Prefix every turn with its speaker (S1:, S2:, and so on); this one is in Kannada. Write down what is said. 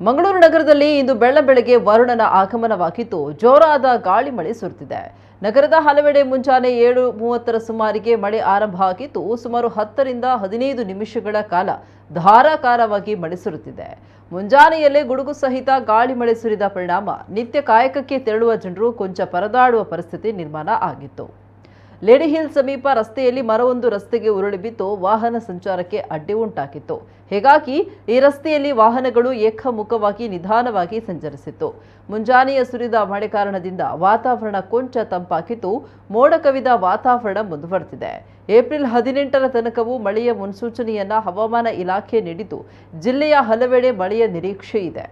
S1: ಮಂಗಳೂರು ನಗರದಲ್ಲಿ ಇಂದು ಬೆಳ್ಳಂಬೆಳಗ್ಗೆ ವರುಣನ ಆಗಮನವಾಗಿದ್ದು ಜೋರಾದ ಗಾಳಿ ಮಳೆ ಸುರಿದಿದೆ. ನಗರದ ಹಲವೆಡೆ ಮುಂಜಾನೆ 7:30 ಸುಮಾರಿಗೆ ಮಳೆ ಆರಂಭ ಆಗಿದ್ದು ಸುಮಾರು 10 ರಿಂದ 15 ನಿಮಿಷಗಳ ಕಾಲ ಧಾರಾಕಾರವಾಗಿ ಮಳೆ ಸುರಿದಿದೆ. ಮುಂಜಾನೆಯಲ್ಲೇ ಗುಡುಗು ಸಹಿತ ಗಾಳಿ ಮಳೆ ಸುರಿದ ಪರಿಣಾಮ ನಿತ್ಯ ಕಾಯಕಕ್ಕೆ ತೆರಳುವ ಜನರು ಕೊಂಚ ಪರದಾಡುವ ಪರಿಸ್ಥಿತಿ ನಿರ್ಮಾಣ ಆಗಿತ್ತು. ಲೇಡಿ ಹಿಲ್ ಸಮೀಪ ರಸ್ತೆಯಲ್ಲಿ ಮರವೊಂದು ರಸ್ತೆಗೆ ಉರುಳಿ ಬಿದ್ದು ವಾಹನ ಸಂಚಾರಕ್ಕೆ ಅಡ್ಡಿ ಉಂಟಾಗಿತ್ತು. ಹೀಗಾಗಿ ಈ ರಸ್ತೆಯಲ್ಲಿ ವಾಹನಗಳು ಏಕಮುಖವಾಗಿ ನಿಧಾನವಾಗಿ ಸಂಚರಿಸಿತ್ತು. ಮುಂಜಾನೆಯ ಸುರಿದ ಮಳೆ ಕಾರಣದಿಂದ ವಾತಾವರಣ ಕೊಂಚ ತಂಪಾಗಿದ್ದು ಮೋಡ ಕವಿದ ವಾತಾವರಣ ಮುಂದುವರೆದಿದೆ. ಏಪ್ರಿಲ್ 18ರ ತನಕವೂ ಮಳೆಯ ಮುನ್ಸೂಚನೆಯನ್ನ ಹವಾಮಾನ ಇಲಾಖೆ ನೀಡಿದ್ದು ಜಿಲ್ಲೆಯ ಹಲವೆಡೆ ಮಳೆಯ ನಿರೀಕ್ಷೆ ಇದೆ.